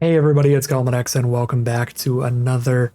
Hey everybody, it's Galmanex and welcome back to another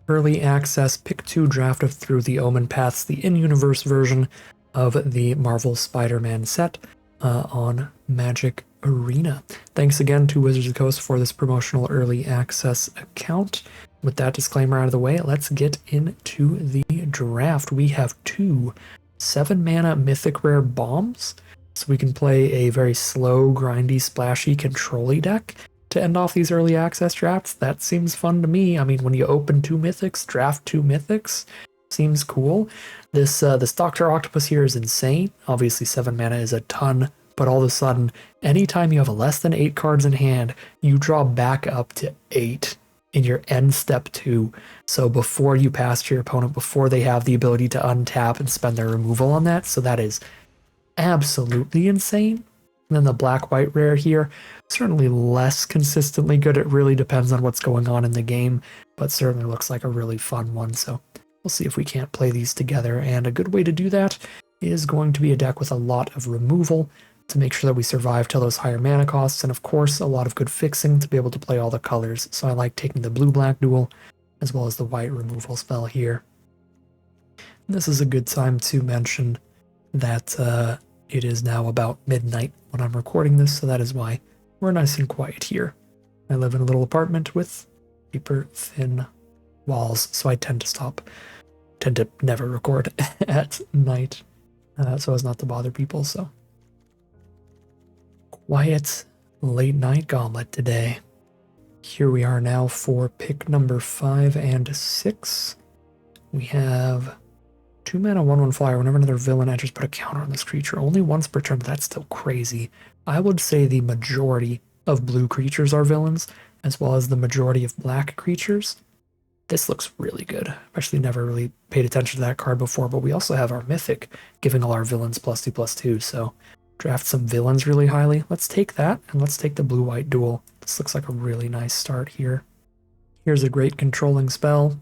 early access pick 2 draft of Through the Omenpaths, the in-universe version of the Marvel Spider Man set on Magic Arena. Thanks again to Wizards of the Coast for this promotional early access account. With that disclaimer out of the way, let's get into the draft. We have two 7-mana Mythic Rare Bombs, so we can play a very slow, grindy, splashy, control-y deck to end off these early access drafts. That seems fun to me. I mean, when you open two mythics, draft two mythics, seems cool. This Doctor Octopus here is insane. Obviously, 7 mana is a ton, but all of a sudden, anytime you have less than 8 cards in hand, you draw back up to 8 in your end step 2. So before you pass to your opponent, before they have the ability to untap and spend their removal on that. So that is absolutely insane. And then the black-white rare here, certainly less consistently good. It really depends on what's going on in the game, but certainly looks like a really fun one. So we'll see if we can't play these together. And a good way to do that is going to be a deck with a lot of removal to make sure that we survive till those higher mana costs. And of course, a lot of good fixing to be able to play all the colors. So I like taking the blue-black duel as well as the white removal spell here. And this is a good time to mention that it is now about midnight when I'm recording this, so that is why we're nice and quiet here. I live in a little apartment with paper thin walls, so I tend to never record at night, so as not to bother people, so. Quiet late night gauntlet today. Here we are now for pick number 5 and 6. We have 2 mana, 1/1 flyer. Whenever another villain enters, put a counter on this creature. Only once per turn, but that's still crazy. I would say the majority of blue creatures are villains, as well as the majority of black creatures. This looks really good. I've actually never really paid attention to that card before, but we also have our Mythic, giving all our villains +2/+2, so draft some villains really highly. Let's take that, and let's take the blue-white duel. This looks like a really nice start here. Here's a great controlling spell.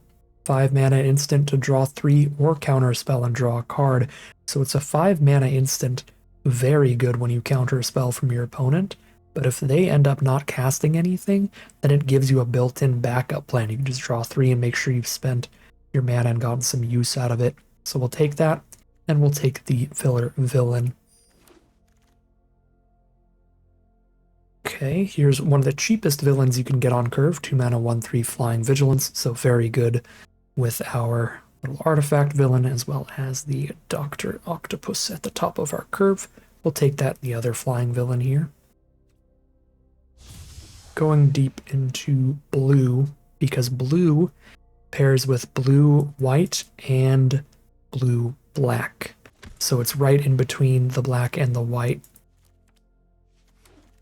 5 mana instant to draw 3 or counter a spell and draw a card. So it's a 5 mana instant, very good when you counter a spell from your opponent, but if they end up not casting anything, then it gives you a built-in backup plan. You can just draw 3 and make sure you've spent your mana and gotten some use out of it. So we'll take that, and we'll take the filler villain. Okay, here's one of the cheapest villains you can get on curve, 2 mana, 1/3 flying vigilance, so very good with our little artifact villain, as well as the Dr. Octopus at the top of our curve. We'll take that, the other flying villain here. Going deep into blue, because blue pairs with blue-white and blue-black. So it's right in between the black and the white.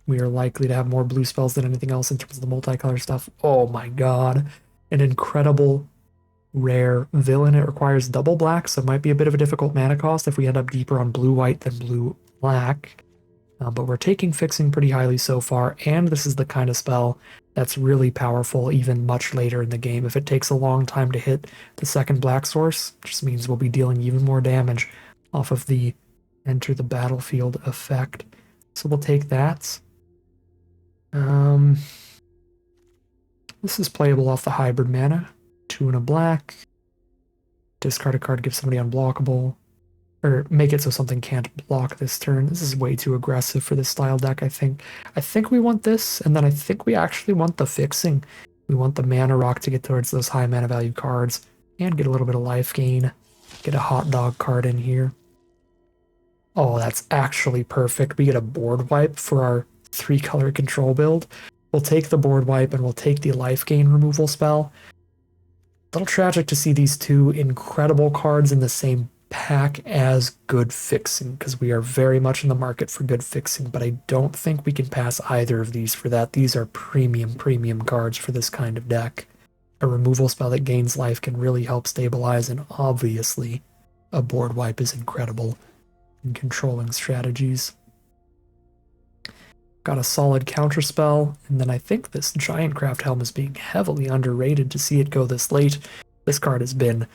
We are likely to have more blue spells than anything else in terms of the multicolor stuff. Oh my god. An incredible rare villain. It requires double black, so it might be a bit of a difficult mana cost if we end up deeper on blue-white than blue-black. But we're taking fixing pretty highly so far, and this is the kind of spell that's really powerful even much later in the game. If it takes a long time to hit the second black source, it just means we'll be dealing even more damage off of the enter the battlefield effect. So we'll take that. This is playable off the hybrid mana. 2 and a black. Discard a card, give somebody unblockable. Or make it so something can't block this turn. This is way too aggressive for this style deck, I think. I think we want this, and then I think we actually want the fixing. We want the mana rock to get towards those high mana value cards, and get a little bit of life gain. Get a hot dog card in here. Oh, that's actually perfect. We get a board wipe for our 3-color control build. We'll take the board wipe, and we'll take the life gain removal spell. A little tragic to see these two incredible cards in the same pack as good fixing, because we are very much in the market for good fixing, but I don't think we can pass either of these for that. These are premium cards for this kind of deck. A removal spell that gains life can really help stabilize, and obviously a board wipe is incredible in controlling strategies. Got a solid counter spell, and then I think this Giant Craft Helm is being heavily underrated to see it go this late. This card has been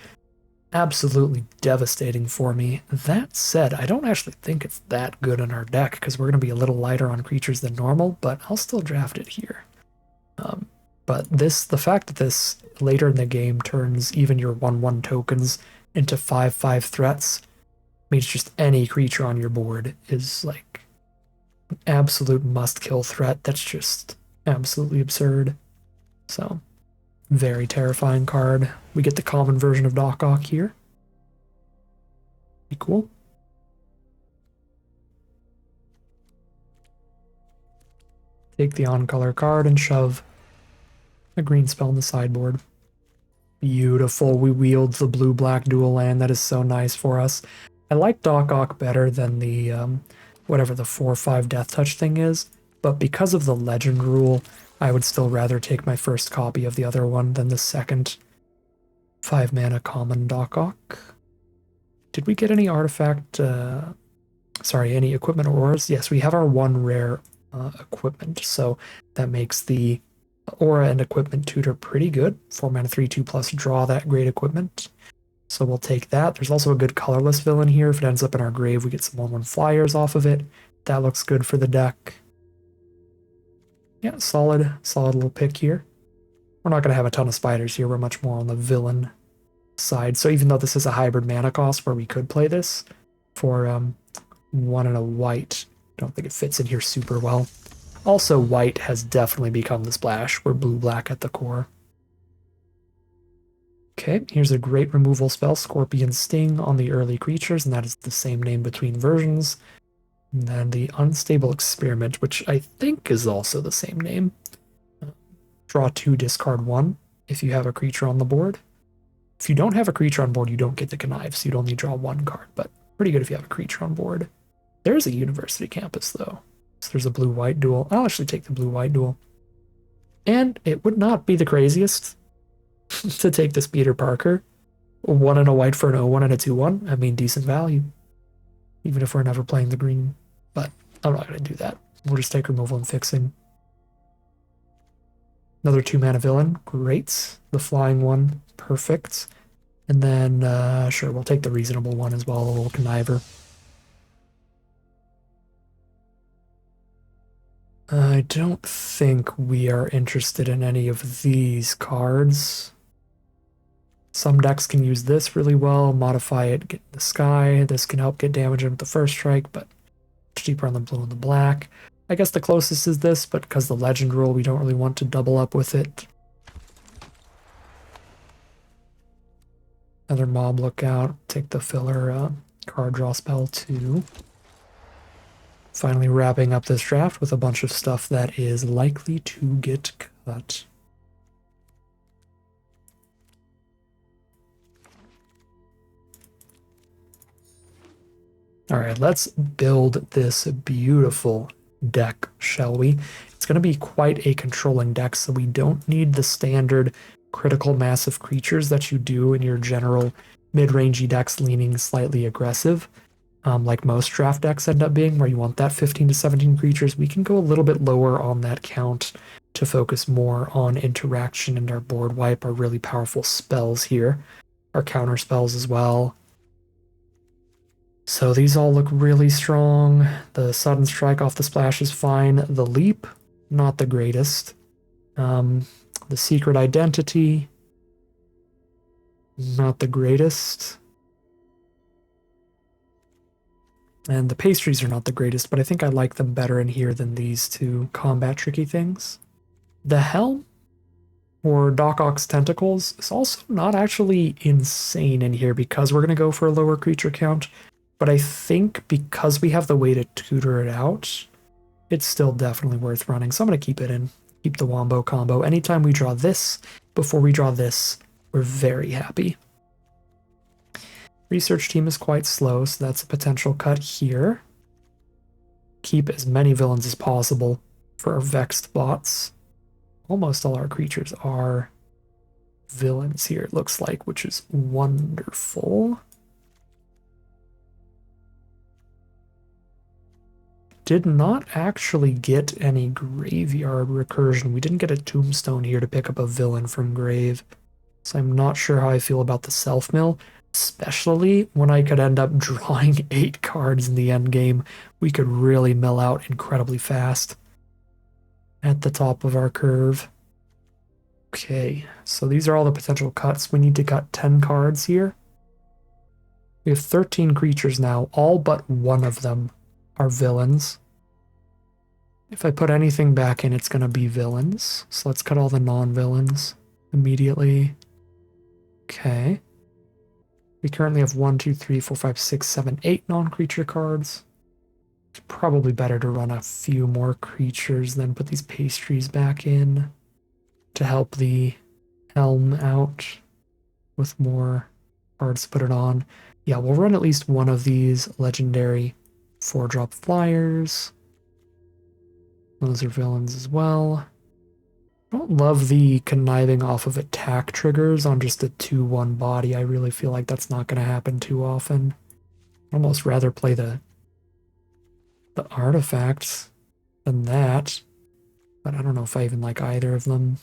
absolutely devastating for me. That said, I don't actually think it's that good in our deck, because we're going to be a little lighter on creatures than normal, but I'll still draft it here. But the fact that this later in the game turns even your 1/1 tokens into 5/5 threats means just any creature on your board is like an absolute must-kill threat. That's just absolutely absurd. So, very terrifying card. We get the common version of Doc Ock here. Be cool. Take the on-color card and shove a green spell in the sideboard. Beautiful. We wield the blue-black dual land. That is so nice for us. I like Doc Ock better than the whatever the 4/5 Death Touch thing is, but because of the legend rule, I would still rather take my first copy of the other one than the second 5-mana common Doc Ock. Did we get any artifact? Any equipment auras? Yes, we have our one rare equipment, so that makes the aura and equipment tutor pretty good. 4 mana 3/2 plus draw that great equipment. So we'll take that. There's also a good colorless villain here. If it ends up in our grave, we get some 1/1 flyers off of it. That looks good for the deck. Yeah, solid little pick here. We're not going to have a ton of spiders here. We're much more on the villain side. So even though this is a hybrid mana cost where we could play this for 1 and a white, I don't think it fits in here super well. Also, white has definitely become the splash. We're blue-black at the core. Okay, here's a great removal spell, Scorpion Sting on the early creatures, and that is the same name between versions. And then the Unstable Experiment, which I think is also the same name. Draw 2, discard 1 if you have a creature on the board. If you don't have a creature on board, you don't get to connive, so you'd only draw 1 card, but pretty good if you have a creature on board. There's a university campus, though. So there's a blue-white duel. I'll actually take the blue-white duel. And it would not be the craziest to take this Peter Parker. 1 and a white for an 0/1 and a 2/1. I mean, decent value. Even if we're never playing the green. But I'm not going to do that. We'll just take removal and fixing. Another 2-mana villain. Great. The flying one. Perfect. And then, sure, we'll take the reasonable one as well. A little conniver. I don't think we are interested in any of these cards. Some decks can use this really well, modify it, get in the sky. This can help get damage in with the first strike, but much cheaper on the blue and the black. I guess the closest is this, but because the legend rule, we don't really want to double up with it. Another mob lookout. Take the filler card draw spell too. Finally wrapping up this draft with a bunch of stuff that is likely to get cut. All right, let's build this beautiful deck, shall we? It's going to be quite a controlling deck, so we don't need the standard critical massive creatures that you do in your general mid-rangey decks leaning slightly aggressive. Like most draft decks end up being, where you want that 15 to 17 creatures. We can go a little bit lower on that count to focus more on interaction and our board wipe, our really powerful spells here, our counter spells as well. So these all look really strong. The sudden strike off the splash is fine. The leap, not the greatest. The secret identity, not the greatest. And the pastries are not the greatest, but I think I like them better in here than these two combat tricky things. The helm, or Doc Ock's tentacles, is also not actually insane in here because we're going to go for a lower creature count. But I think because we have the way to tutor it out, it's still definitely worth running. So I'm going to keep it in. Keep the Wombo combo. Anytime we draw this, before we draw this, we're very happy. Research team is quite slow, so that's a potential cut here. Keep as many villains as possible for our vexed bots. Almost all our creatures are villains here, it looks like, which is wonderful. Did not actually get any graveyard recursion. We didn't get a tombstone here to pick up a villain from grave. So I'm not sure how I feel about the self-mill, especially when I could end up drawing 8 cards in the end game. We could really mill out incredibly fast at the top of our curve. Okay, so these are all the potential cuts. We need to cut 10 cards here. We have 13 creatures now. All but one of them are villains. If I put anything back in, it's going to be villains. So let's cut all the non-villains immediately. Okay. We currently have 1, 2, 3, 4, 5, 6, 7, 8 non-creature cards. It's probably better to run a few more creatures than put these pastries back in to help the helm out with more cards to put it on. Yeah, we'll run at least one of these legendary 4-drop flyers. Those are villains as well. I don't love the conniving off of attack triggers on just a 2/1 body. I really feel like that's not going to happen too often. I'd almost rather play the artifacts than that. But I don't know if I even like either of them.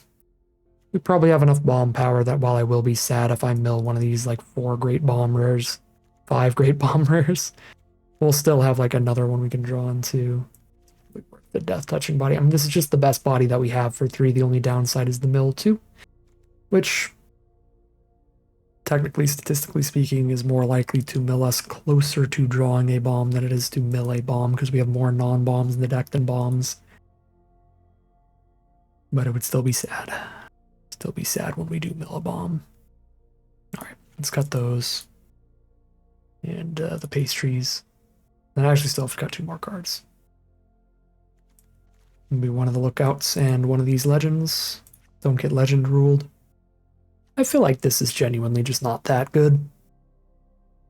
We probably have enough bomb power that while I will be sad if I mill one of these like 4 great bomb rares, 5 great bomb rares, we'll still have like another one we can draw into. The death touching body. I mean, this is just the best body that we have for 3. The only downside is the mill 2, which technically, statistically speaking, is more likely to mill us closer to drawing a bomb than it is to mill a bomb because we have more non-bombs in the deck than bombs. But it would still be sad. Still be sad when we do mill a bomb. Alright, let's cut those. And the pastries. And I actually still have got 2 more cards. Maybe one of the lookouts and one of these legends. Don't get legend ruled. I feel like this is genuinely just not that good.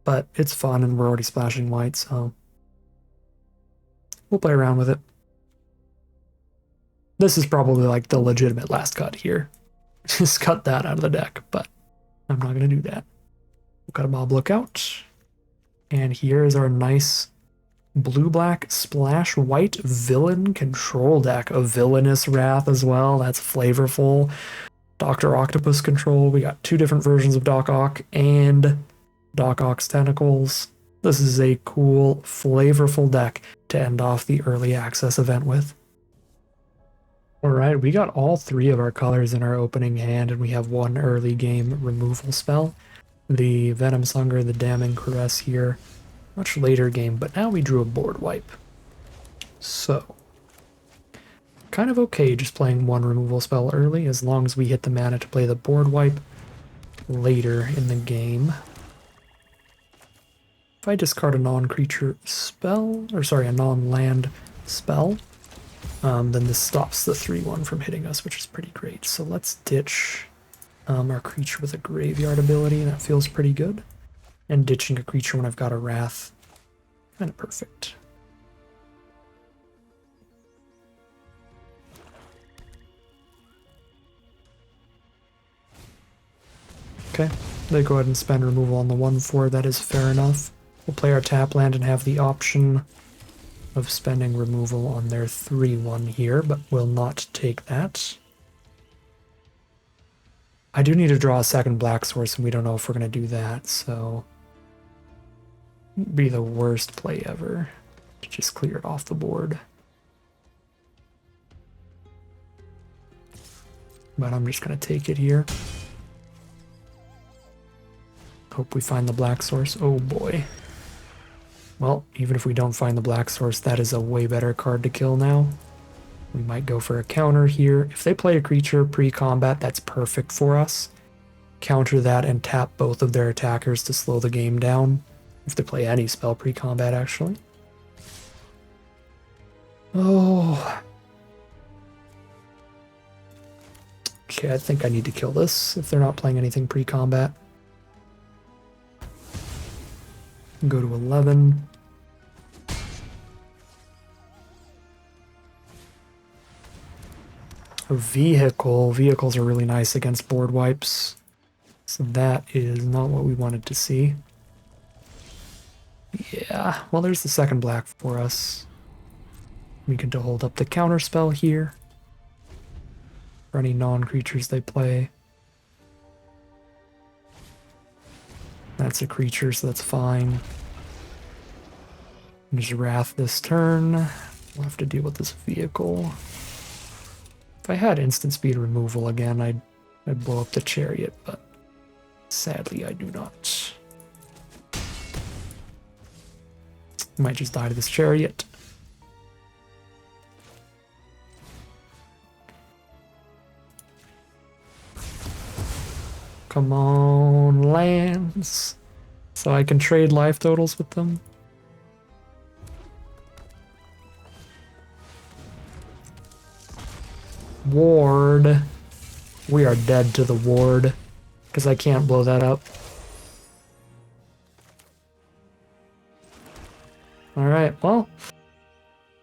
But it's fun and we're already splashing white, so we'll play around with it. This is probably like the legitimate last cut here. Just cut that out of the deck, but I'm not going to do that. We'll cut a mob lookout. And here is our nice blue-black splash white villain control deck. A villainous wrath as well. That's flavorful. Dr. Octopus control. We got 2 different versions of Doc Ock and Doc Ock's tentacles. This is a cool, flavorful deck to end off the early access event with. Alright, we got all 3 of our colors in our opening hand, and we have 1 early game removal spell. The Venom's Hunger, the Damning Caress here. Much later game, but now we drew a board wipe. So, kind of okay just playing 1 removal spell early, as long as we hit the mana to play the board wipe later in the game. If I discard a non-creature spell, or sorry, a non-land spell, then this stops the 3/1 from hitting us, which is pretty great. So let's ditch our creature with a graveyard ability. That feels pretty good. And ditching a creature when I've got a Wrath. Kind of perfect. Okay, they go ahead and spend removal on the 1/4. That is fair enough. We'll play our tap land and have the option of spending removal on their 3/1 here, but will not take that. I do need to draw a second black source, and we don't know if we're going to do that, so it'd be the worst play ever to just clear it off the board. But I'm just going to take it here. Hope we find the black source. Oh boy. Well, even if we don't find the black source, that is a way better card to kill now. We might go for a counter here. If they play a creature pre-combat, that's perfect for us. Counter that and tap both of their attackers to slow the game down. If they play any spell pre-combat, actually. Oh. Okay, I think I need to kill this if they're not playing anything pre-combat. Go to 11. A vehicle. Vehicles are really nice against board wipes. So that is not what we wanted to see. Yeah, well there's the second black for us. We can hold up the counter spell here. For any non-creatures they play. That's a creature, so that's fine. There's Wrath this turn. We'll have to deal with this vehicle. If I had instant speed removal again, I'd I'd blow up the chariot, but sadly I do not. Might just die to this chariot. Come on, lands. So I can trade life totals with them. Ward. We are dead to the ward. Because I can't blow that up. Alright, well.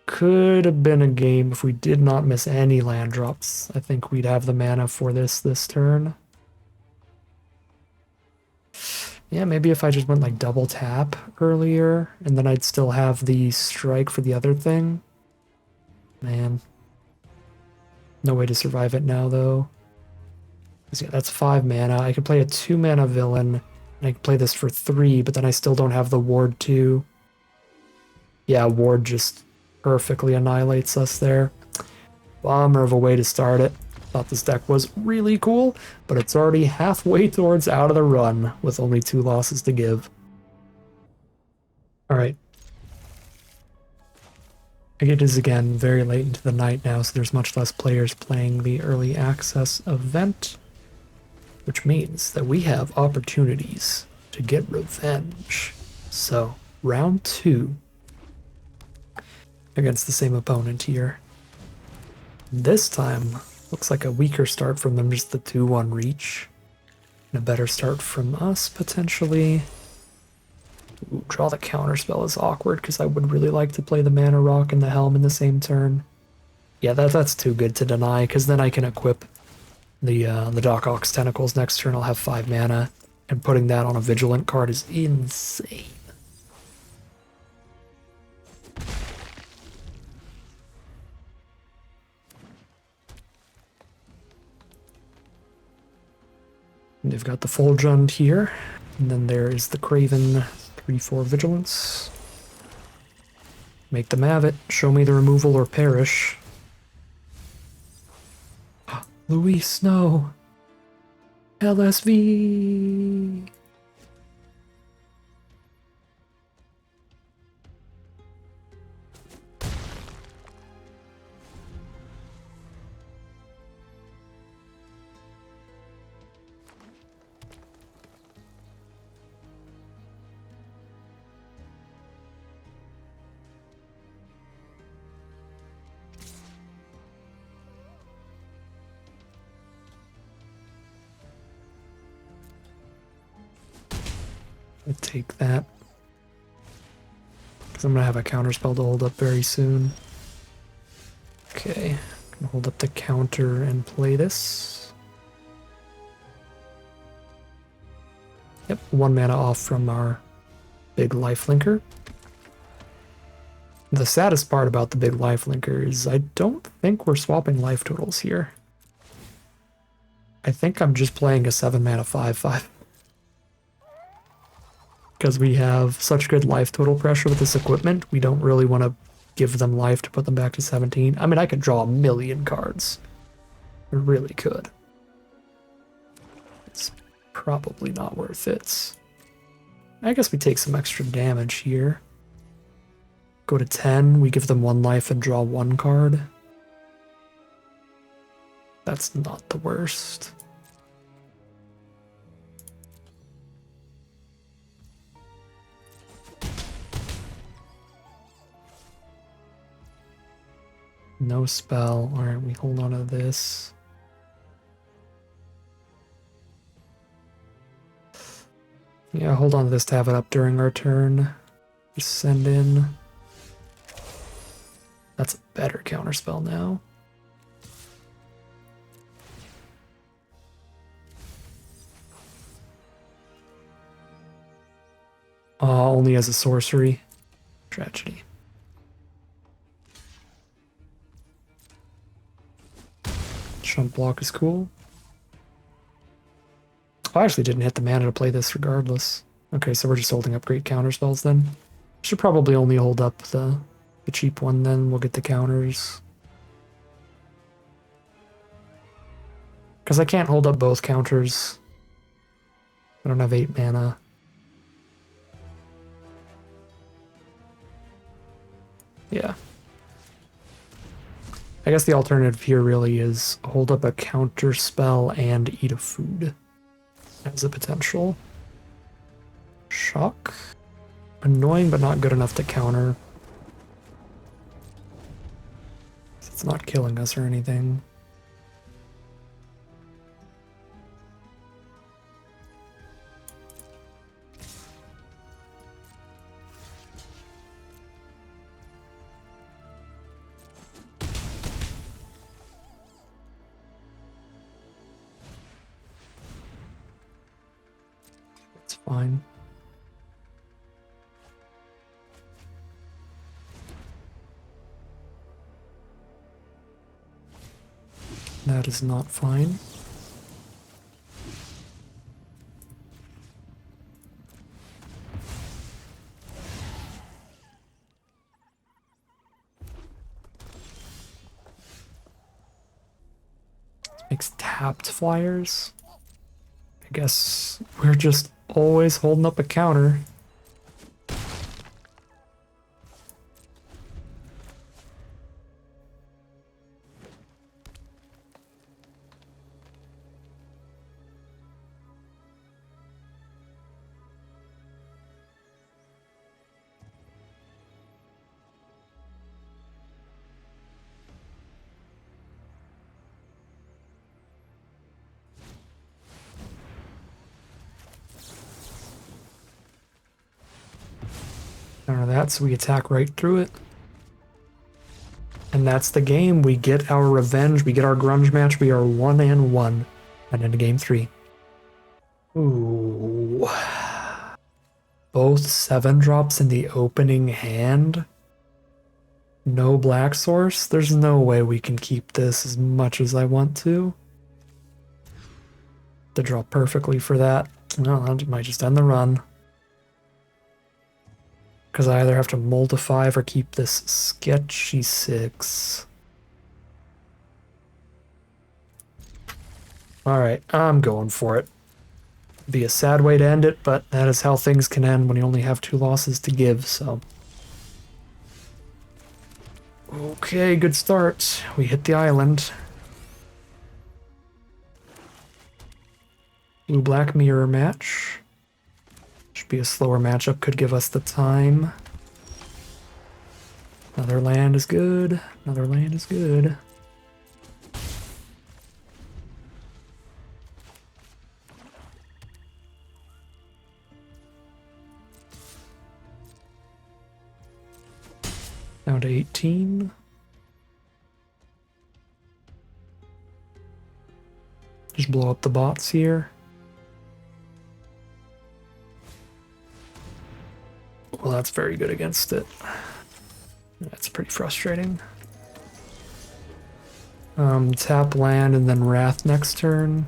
Could have been a game if we did not miss any land drops. I think we'd have the mana for this turn. Yeah, maybe if I just went like double tap earlier, and then I'd still have the strike for the other thing. Man. No way to survive it now, though. Yeah, that's 5 mana. I could play a 2 mana villain, and I could play this for 3, but then I still don't have the ward 2. Yeah, ward just perfectly annihilates us there. Bummer of a way to start it. Thought this deck was really cool, but it's already halfway towards out of the run with only 2 losses to give. Alright. It is again very late into the night now, so there's much less players playing the early access event, which means that we have opportunities to get revenge. So, round 2 against the same opponent here. This time, looks like a weaker start from them, just the 2-1 reach. And a better start from us, potentially. Ooh, draw the counterspell is awkward, because I would really like to play the Mana Rock and the Helm in the same turn. Yeah, that's too good to deny, because then I can equip the Doc Ox Tentacles next turn. I'll have 5 mana, and putting that on a Vigilant card is insane. They've got the Fulgund here, and then there is the Craven 3/4 Vigilance. Make them have it. Show me the removal or perish. Luis, no. LSV. I'll take that. Because I'm going to have a counterspell to hold up very soon. Okay, I'm going to hold up the counter and play this. Yep, 1 mana off from our big lifelinker. The saddest part about the big lifelinker is I don't think we're swapping life totals here. I think I'm just playing a 7 mana 5/5. Because we have such good life total pressure with this equipment, we don't really want to give them life to put them back to 17. I mean, I could draw a million cards. I really could. It's probably not worth it. I guess we take some extra damage here. Go to 10, we give them 1 life and draw 1 card. That's not the worst. No spell. Alright, we hold on to this. Yeah, hold on to this to have it up during our turn. Just send in. That's a better counterspell now. Only as a sorcery. Tragedy. Shunt block is cool. I actually didn't hit the mana to play this regardless. Okay, so we're just holding up great counter spells then. Should probably only hold up the cheap one then. We'll get the counters. Because I can't hold up both counters. I don't have 8 mana. Yeah. I guess the alternative here really is hold up a counter spell and eat a food as a potential. Shock. Annoying, but not good enough to counter. It's not killing us or anything. It's fine. That is not fine. Makes tapped flyers. I guess we're just always holding up a counter. None of that, so we attack right through it. And that's the game. We get our revenge. We get our grunge match. We are 1-1 and into game 3. Ooh. Both 7-drops in the opening hand. No black source. There's no way we can keep this as much as I want to. To draw perfectly for that. Well, that might just end the run. Because I either have to mold a 5 or keep this sketchy 6. Alright, I'm going for it. Be a sad way to end it, but that is how things can end when you only have 2 losses to give, so. Okay, good start. We hit the island. Blue-black mirror match. Should be a slower matchup, could give us the time. Another land is good. Another land is good. Down to 18. Just blow up the bots here. Well, that's very good against it. That's pretty frustrating. Tap land and then Wrath next turn.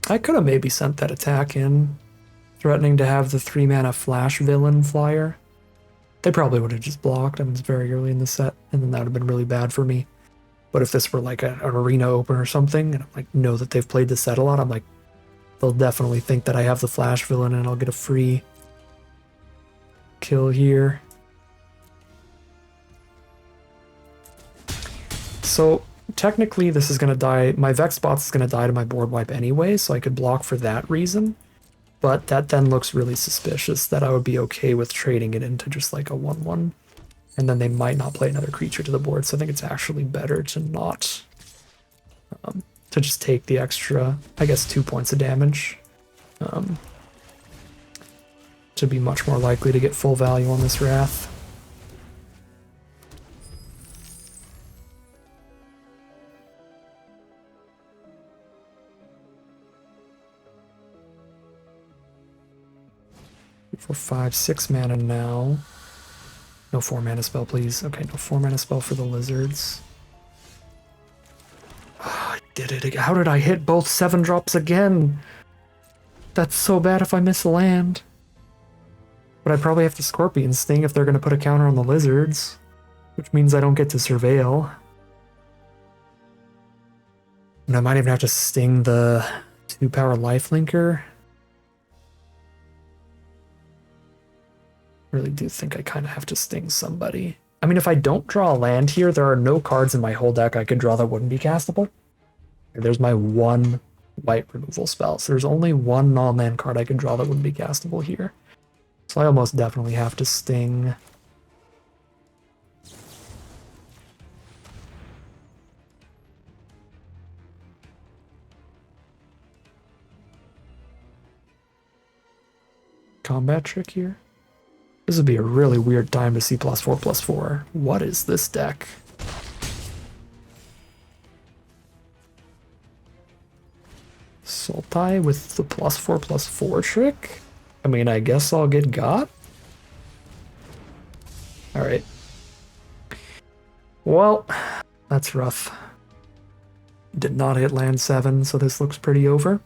I could have maybe sent that attack in, threatening to have the 3-mana flash villain flyer. They probably would have just blocked. I mean, it's very early in the set, and then that would have been really bad for me. But if this were like an arena open or something, and I like know that they've played the set a lot, I'm like, they'll definitely think that I have the flash villain and I'll get a free kill here. So technically this is going to die, my Vex bots is going to die to my board wipe anyway, so I could block for that reason. But that then looks really suspicious that I would be okay with trading it into just like a 1-1. And then they might not play another creature to the board, so I think it's actually better to not... to just take the extra, I guess, 2 points of damage. To be much more likely to get full value on this Wrath. For 5, 6 mana now. No 4 mana spell, please. Okay, no 4 mana spell for the lizards. Oh, I did it again. How did I hit both 7-drops again? That's so bad if I miss a land. But I probably have to Scorpion Sting if they're going to put a counter on the lizards. Which means I don't get to Surveil. And I might even have to sting the 2-power lifelinker. Really do think I kind of have to sting somebody. I mean, if I don't draw a land here, there are no cards in my whole deck I could draw that wouldn't be castable. There's my one white removal spell. So there's only one non-land card I could draw that wouldn't be castable here. So I almost definitely have to sting. Combat trick here. This would be a really weird time to see +4/+4. What is this deck? Sultai with the +4/+4 trick? I mean, I guess I'll get got? Alright. Well, that's rough. Did not hit land 7, so this looks pretty over.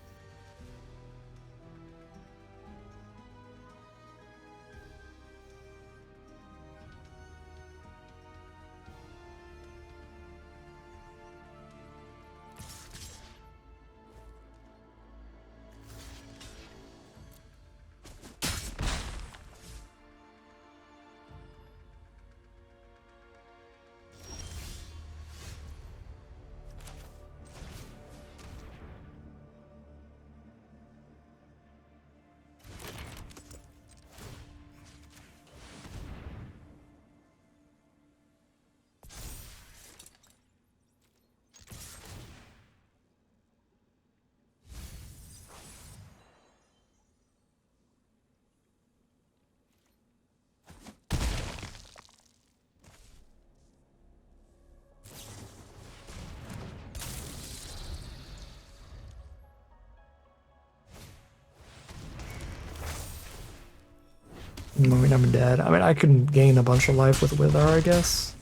I mean, I'm dead. I mean, I can gain a bunch of life with Wither, I guess.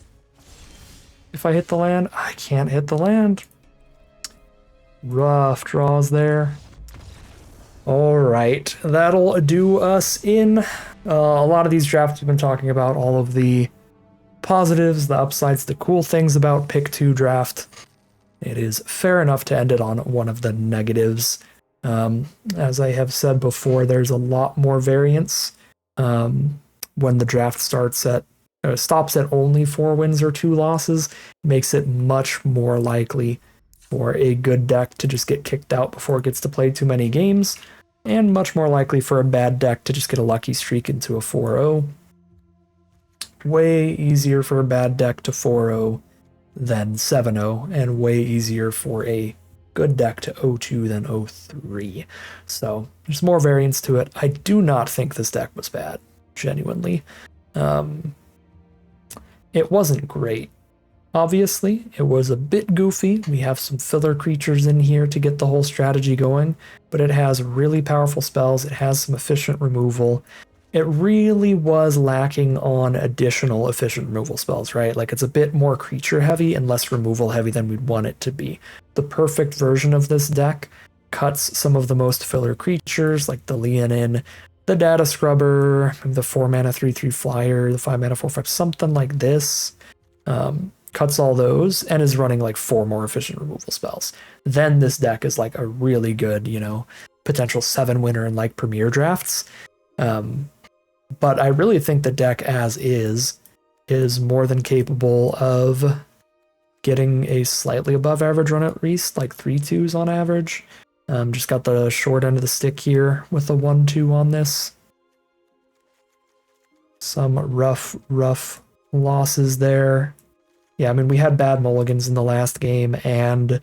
If I hit the land, I can't hit the land. Rough draws there. Alright, that'll do us in. A lot of these drafts we've been talking about, all of the positives, the upsides, the cool things about pick 2 draft. It is fair enough to end it on one of the negatives. As I have said before, there's a lot more variance when the draft stops at only 4 wins or 2 losses. Makes it much more likely for a good deck to just get kicked out before it gets to play too many games, and much more likely for a bad deck to just get a lucky streak into a 4-0. Way easier for a bad deck to 4-0 than 7-0, and way easier for a good deck to 0-2 than 0-3. So there's more variance to it. I do not think this deck was bad, genuinely. It wasn't great. Obviously, it was a bit goofy. We have some filler creatures in here to get the whole strategy going, but it has really powerful spells. It has some efficient removal. It really was lacking on additional efficient removal spells, right? Like, it's a bit more creature heavy and less removal heavy than we'd want it to be. The perfect version of this deck cuts some of the most filler creatures, like the Leonin, the Data Scrubber, the 4-mana 3/3 Flyer, the 5-mana 4/5, something like this. Cuts all those and is running like 4 more efficient removal spells. Then this deck is like a really good, potential 7 winner in like premier drafts. But I really think the deck as is more than capable of getting a slightly above average run, at least like 3/2s on average. Just got the short end of the stick here with a 1/2 on this. Some rough losses there. Yeah, I mean, we had bad mulligans in the last game and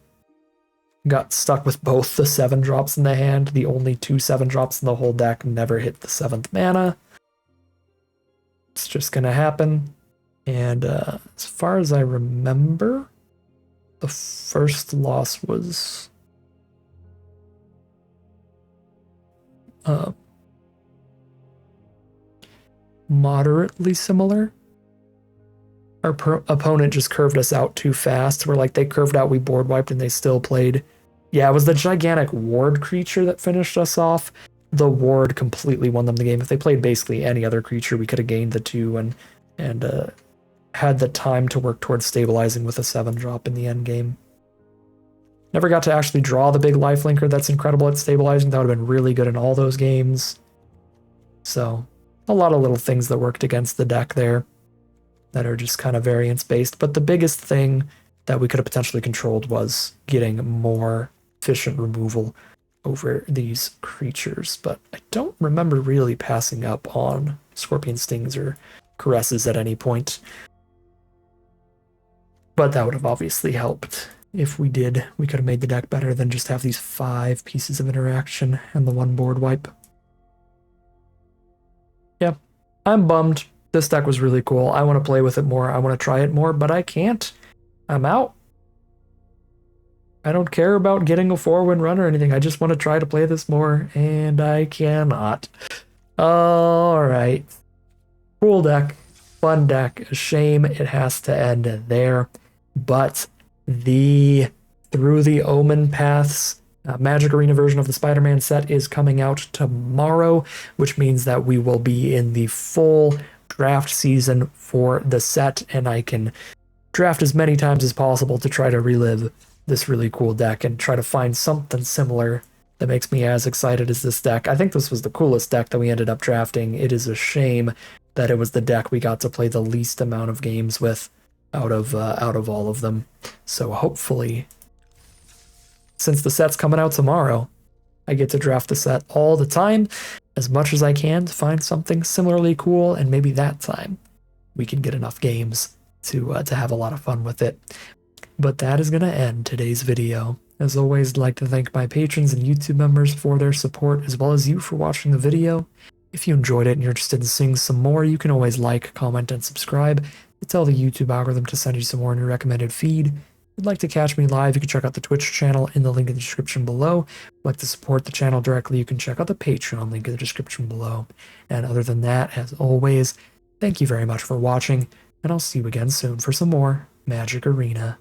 got stuck with both the 7 drops in the hand. The only 2 7 drops in the whole deck never hit the 7th mana. It's just going to happen. And as far as I remember, the first loss was moderately similar. Our opponent just curved us out too fast. We're like, they curved out, we board wiped, and they still played. Yeah, it was the gigantic ward creature that finished us off. The ward completely won them the game. If they played basically any other creature, we could have gained the 2 and had the time to work towards stabilizing with a 7 drop in the end game. Never got to actually draw the big lifelinker that's incredible at stabilizing. That would have been really good in all those games. So, a lot of little things that worked against the deck there that are just kind of variance-based. But the biggest thing that we could have potentially controlled was getting more efficient removal over these creatures. But I don't remember really passing up on Scorpion Stings or Caresses at any point. But that would have obviously helped. If we did, we could have made the deck better than just have these 5 pieces of interaction and the 1 board wipe. Yeah, I'm bummed. This deck was really cool. I want to play with it more. I want to try it more, but I can't. I'm out. I don't care about getting a 4-win run or anything. I just want to try to play this more, and I cannot. Alright. Cool deck. Fun deck. A shame it has to end there. But the Through the Omenpaths Magic Arena version of the Spider Man set is coming out tomorrow, which means that we will be in the full draft season for the set, and I can draft as many times as possible to try to relive this really cool deck and try to find something similar that makes me as excited as this deck. I think this was the coolest deck that we ended up drafting. It is a shame that it was the deck we got to play the least amount of games with out of all of them. So hopefully, since the set's coming out tomorrow, I get to draft the set all the time, as much as I can, to find something similarly cool, and maybe that time we can get enough games to have a lot of fun with it. But that is going to end today's video. As always, I'd like to thank my patrons and YouTube members for their support, as well as you for watching the video. If you enjoyed it and you're interested in seeing some more, you can always like, comment, and subscribe to tell the YouTube algorithm to send you some more in your recommended feed. If you'd like to catch me live, you can check out the Twitch channel in the link in the description below. If you'd like to support the channel directly, you can check out the Patreon link in the description below. And other than that, as always, thank you very much for watching, and I'll see you again soon for some more Magic Arena.